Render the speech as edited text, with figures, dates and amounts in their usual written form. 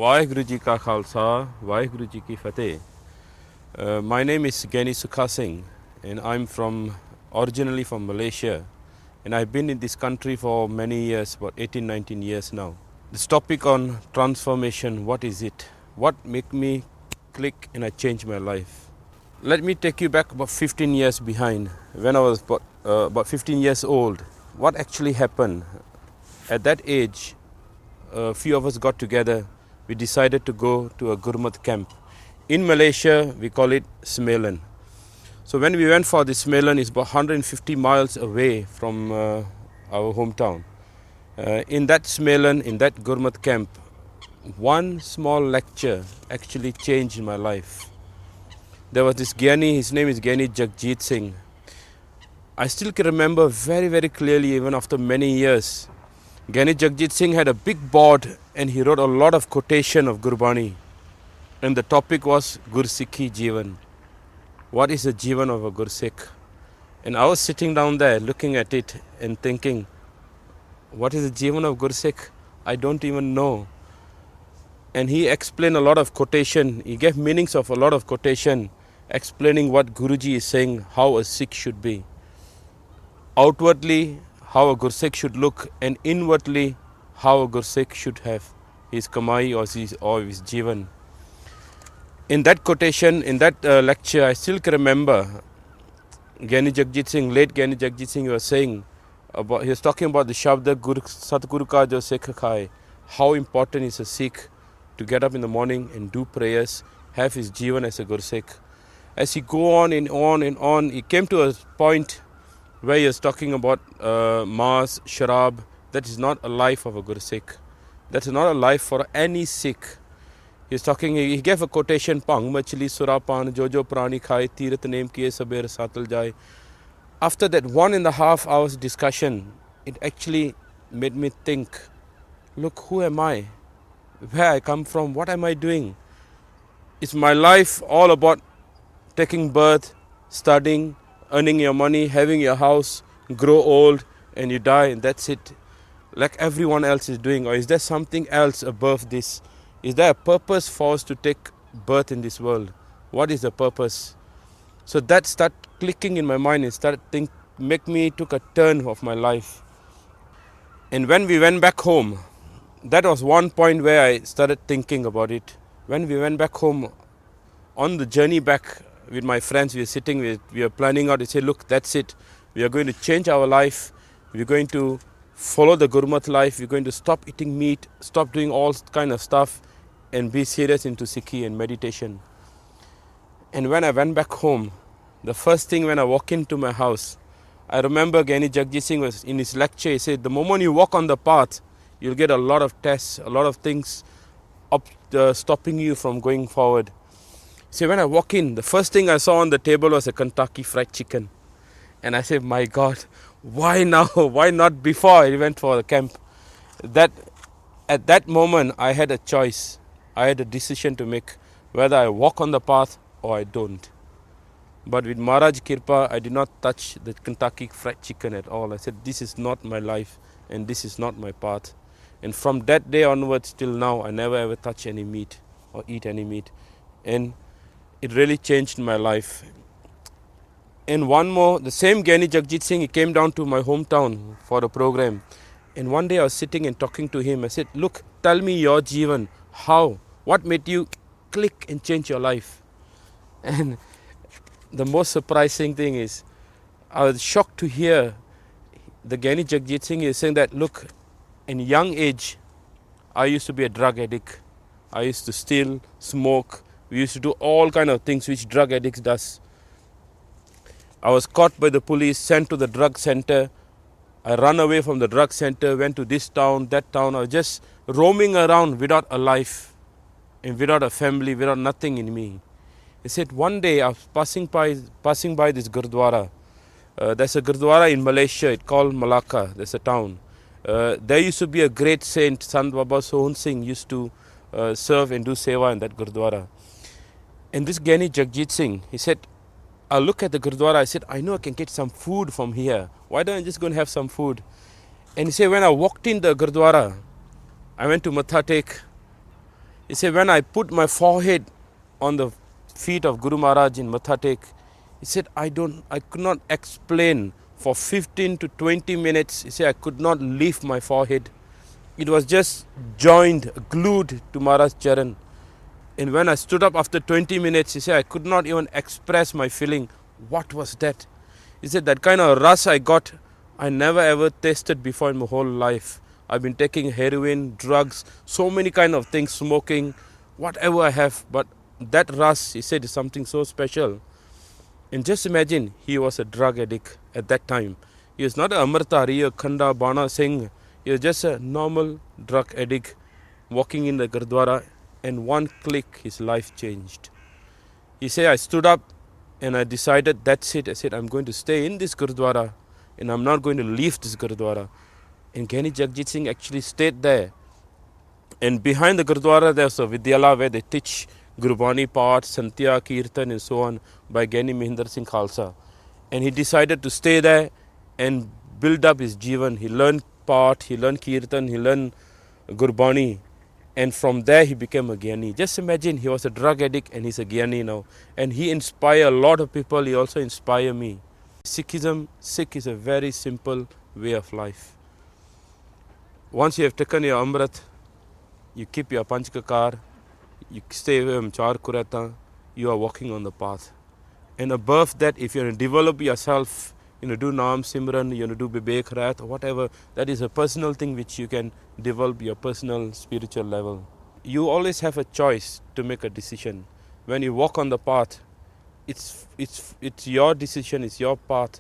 Vaheguru Ji Ka Khalsa, Vaheguru Ji Ki Fateh. My name is Giani Sukha Singh and I'm originally from Malaysia, and I've been in this country for many years, about 18-19 years now. This topic on transformation, what is it? What made me click and I changed my life? Let me take you back about 15 years behind. When I was about 15 years old, what actually happened? At that age, a few of us got together. We decided to go to a Gurmat camp. In Malaysia, we call it Smelan. So when we went for this Smelan, it's about 150 miles away from our hometown. In that Smelan, in that Gurmat camp, one small lecture actually changed my life. There was this Giani, his name is Giani Sukha Singh. I still can remember very, very clearly, even after many years. Giani Sukha Singh had a big board and he wrote a lot of quotation of Gurbani. And the topic was Gursikhi Jeevan. What is the Jeevan of a Gursikh? And I was sitting down there looking at it and thinking, what is the Jeevan of Gursikh? I don't even know. And he explained a lot of quotation. He gave meanings of a lot of quotation, explaining what Guruji is saying, how a Sikh should be. Outwardly, how a Gursikh should look, and inwardly, how a Gursikh should have his kamai or his Jeevan. In that quotation, in that lecture, I still can remember Giani Sukha Singh, late Giani Sukha Singh, was saying, he was talking about the Shabda Satguru Ka Jo Sikh Khai, how important is a Sikh to get up in the morning and do prayers, have his Jeevan as a Gursikh. As he go on and on and on, he came to a point where he was talking about Maas, Sharab. That is not a life of a Gursikh. That is not a life for any Sikh. He gave a quotation, Pang machli surapan jojo prani khai tirat name kiye saber satal jai. After that 1.5 hours discussion, it actually made me think, look, who am I? Where I come from? What am I doing? Is my life all about taking birth, studying, earning your money, having your house, grow old, and you die, and that's it, like everyone else is doing? Or is there something else above this? Is there a purpose for us to take birth in this world? What is the purpose? So that started clicking in my mind and took a turn of my life. And when we went back home, that was one point where I started thinking about it. When we went back home, on the journey back with my friends, we were planning out. We said, look, that's it. We are going to change our life. We're going to follow the Gurmat life. We're going to stop eating meat, stop doing all kind of stuff, and be serious into Sikhi and meditation. And when I went back home, the first thing when I walked into my house, I remember Giani Sukha Singh was in his lecture. He said, the moment you walk on the path, you'll get a lot of tests, a lot of things stopping you from going forward. So when I walk in, the first thing I saw on the table was a Kentucky Fried Chicken. And I said, my God, why now? Why not before I went for the camp? At that moment, I had a choice. I had a decision to make, whether I walk on the path or I don't. But with Maharaj Kirpa, I did not touch the Kentucky Fried Chicken at all. I said, this is not my life and this is not my path. And from that day onwards till now, I never ever touch any meat or eat any meat. And it really changed my life. And one more, the same Giani Sukha Singh, he came down to my hometown for a program. And one day I was sitting and talking to him. I said, look, tell me your Jeevan. How? What made you click and change your life? And the most surprising thing is, I was shocked to hear the Giani Sukha Singh is saying that, look, in young age, I used to be a drug addict. I used to steal, smoke. We used to do all kind of things which drug addicts does. I was caught by the police, sent to the drug center. I ran away from the drug center, went to this town, that town. I was just roaming around without a life and without a family, without nothing in me. He said, one day I was passing by this Gurdwara. There's a Gurdwara in Malaysia, it's called Malacca, there's a town. There used to be a great saint, Sant Baba Sohan Singh, used to serve and do seva in that Gurdwara. And this Giani Sukha Singh, he said, I look at the Gurdwara, I said, I know I can get some food from here. Why don't I just go and have some food? And he said, when I walked in the Gurdwara, I went to Matha Tek. He said, when I put my forehead on the feet of Guru Maharaj in Mathatek, he said, I could not explain for 15 to 20 minutes. He said, I could not lift my forehead. It was just joined, glued to Maharaj Charan. And when I stood up after 20 minutes, he said, I could not even express my feeling. What was that? He said, that kind of rush I got, I never ever tasted before in my whole life. I've been taking heroin, drugs, so many kind of things, smoking, whatever I have. But that rush, he said, is something so special. And just imagine, he was a drug addict at that time. He was not a Amritari, a Khanda, Bana Singh. He was just a normal drug addict walking in the Gurdwara, and one click, his life changed. He said, I stood up and I decided, that's it. I said, I'm going to stay in this Gurdwara and I'm not going to leave this Gurdwara. And Giani Jagjit Singh actually stayed there. And behind the Gurdwara, there's a Vidyala where they teach Gurbani Path, Santya, Kirtan and so on by Giani Mahinder Singh Khalsa. And he decided to stay there and build up his Jivan. He learned Path, he learned Kirtan, he learned Gurbani. And from there he became a Giani. Just imagine, he was a drug addict and he's a Giani now. And he inspired a lot of people. He also inspired me. Sikh is a very simple way of life. Once you have taken your Amrit, you keep your Panchkakar, you stay away from Char Kurata, you are walking on the path. And above that, if you want to develop yourself, do Naam Simran, you do Bibek Rat, or whatever, that is a personal thing which you can develop your personal spiritual level. You always have a choice to make a decision. When you walk on the path, it's your decision, it's your path.